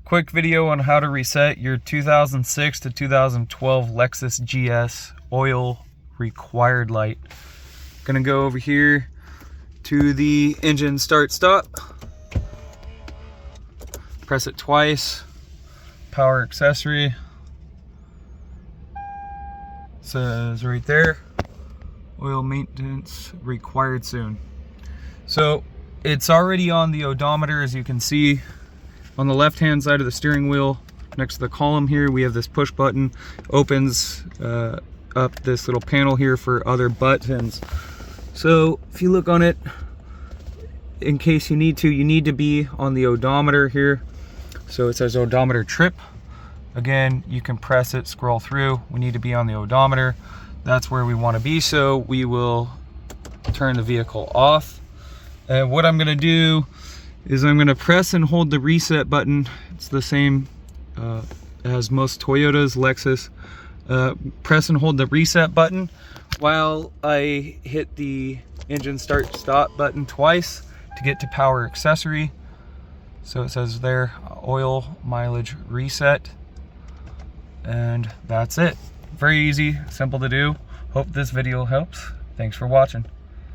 Quick video on how to reset your 2006 to 2012 Lexus GS oil required light. Gonna go over here to the engine start stop, press it twice, power accessory, says right there, oil maintenance required soon. So it's already on the odometer, as you can see. On the left hand side of the steering wheel, next to the column here, we have this push button. Opens up this little panel here for other buttons. So if you look on it, in case you need to be on the odometer here. So it says odometer trip. Again, you can press it, scroll through. We need to be on the odometer. That's where we want to be. So we will turn the vehicle off. And what I'm going to do is I'm going to press and hold the reset button. It's the same as most Toyotas, Lexus. Press and hold the reset button while I hit the engine start stop button twice to get to power accessory. So it says there, oil mileage reset. And that's it. Very easy, simple to do. Hope this video helps. Thanks for watching.